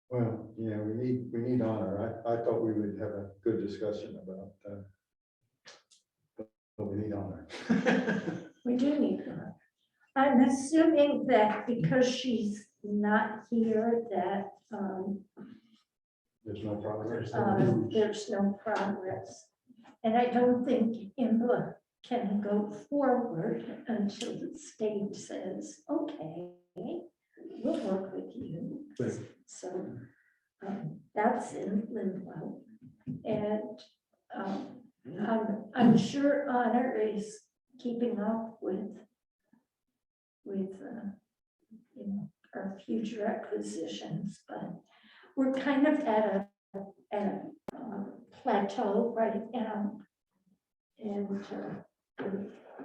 Well, yeah, we need honor. I thought we would have a good discussion about, but we need honor. We do need her. I'm assuming that because she's not here, that There's no progress. there's no progress. And I don't think IMBA can go forward until the state says, okay, we'll work with you. Right. So that's in limbo. And I'm sure Honor is keeping up with our future acquisitions, but we're kind of at a plateau right now. And we're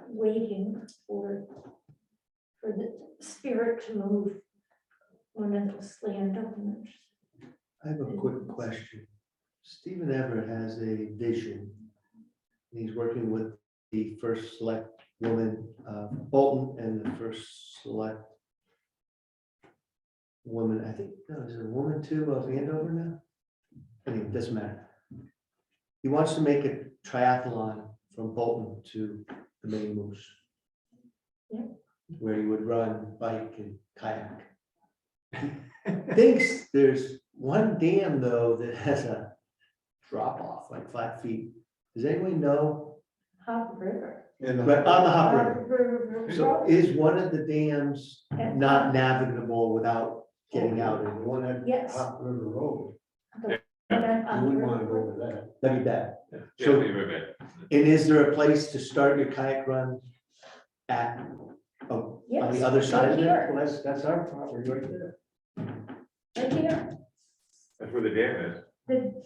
waiting for the spirit to move one of those landowners. I have a quick question. Stephen Everett has a vision He's working with the first select woman, Bolton, and the first select woman, I think, no, is it a woman too, of Andover now? Anyway, it doesn't matter. He wants to make a triathlon from Bolton to the main moose. Yeah. Where he would run, bike, and kayak. Thinks there's one dam though that has a drop off like 5 feet. Does anyone know? Hot River. Right on the Hop River. River. So is one of the dams not navigable without getting out? The And one at Yes. Hop River Road, The- you wouldn't want to go over that. That'd be bad. Yeah, So, leave it at that. and is there a place to start your kayak run at, on Yes, the other side of it? here. Well, that's our property right there. Right here. That's where the dam is.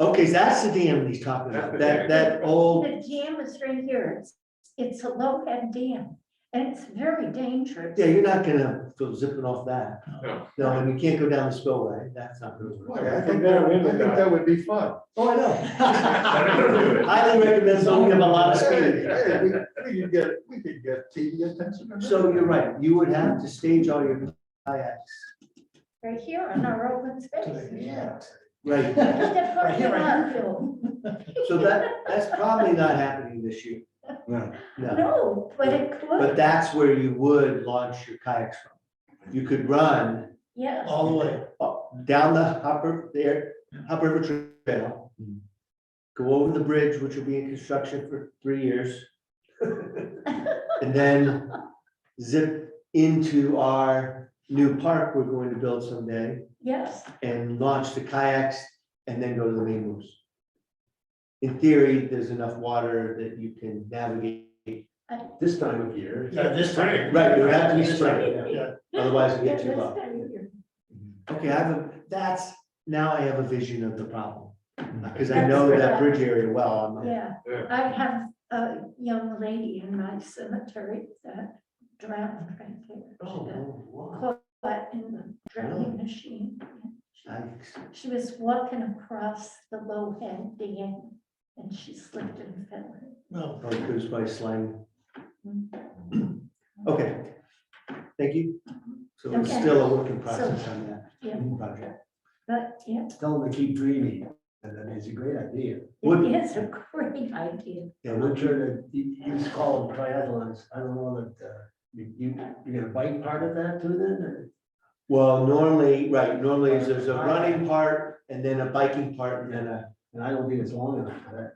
Okay, so that's the dam he's talking about, That's the that old, The dam is right here. It's a low head dam and it's very dangerous. yeah, you're not gonna go zipping off that. No. No, and you can't go down the spillway, that's not good. I think that would be fun. Oh, I do know. it. Highly recommend, so we have a lot of Hey, speed. hey, we could get TV attention. So you're right, you would have to stage all your kayaks, Right here on our open space. Yeah. right? The Right here, right parking lot. So that's probably not happening this year. No. No, No, but it but could, that's where you would launch your kayaks from. You could run yes. All the way. down the Hopper, Hop River Trail. Go over the bridge, which will be in construction for 3 years. And then zip into our new park we're going to build someday Yes, and launch the kayaks and then go to the main moves. In theory, there's enough water that you can navigate. This time of year. Yeah, this time. Right, you have to be spring, Yeah. otherwise you yeah, get too that's low. kind of your- Okay, now I have a vision of the problem. Because I know that bridge area well. yeah. Yeah. I have a young lady in my cemetery that drowned right there. She got caught in the drowning machine. She was walking across the low head dam and she slipped and fell in. No. Oh, it was by slang. Okay, thank you. So it's Okay. still a work in process on that Yeah. project. But yeah, Tell them to keep dreaming, and it's a great idea. Would- it is a great idea. Yeah, I'm we'll not sure that you call them triathlons, I don't know that, you're gonna bike part of that too then, or? Well, normally there's a running part and then a biking part and then a, And I don't think it's long enough for that.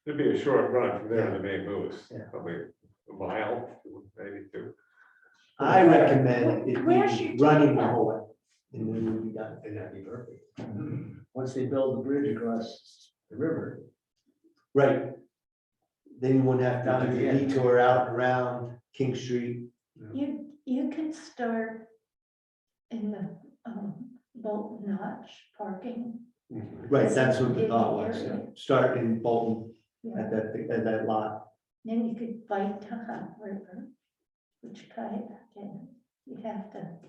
It'd be a short run from there to the main moves, Yeah. probably a mile, maybe two. I recommend it Where's be your running the dam? whole way. And then we'll be done. And that'd be perfect. Once they build the bridge across the river. Right. Then you wouldn't have Down to at do the the end. detour out and around King Street. You can start in the Bolton Notch parking. Right, that's what the thought was. Area. Start in Bolton Yeah. at that lot. Then you could bike to Hot River, which kayak, and you have to.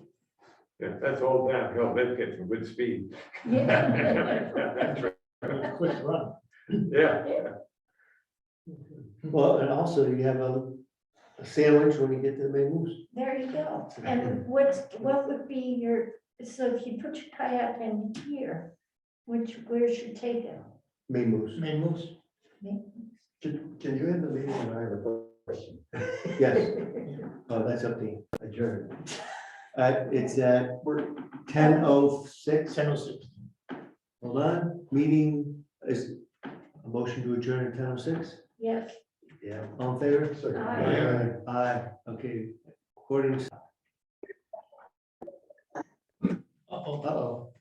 Yeah, that's all downhill, they'd get some good speed. Yeah. That's right. Quick run. Yeah. Well, and also you have a sandwich when you get to the main moves. There you go. And what would be your, so if you put your kayak in here, where should take it? Main moves. Main moves. Can you end the meeting? I have a question. Yes. Oh, that's up to you. Adjourn. It's at 10:06. 10:06. Hold on, meeting is a motion to adjourn at 10:06. Yes. Yeah. All in favor? Aye. Aye, okay. Recording. Uh-oh. Uh-oh.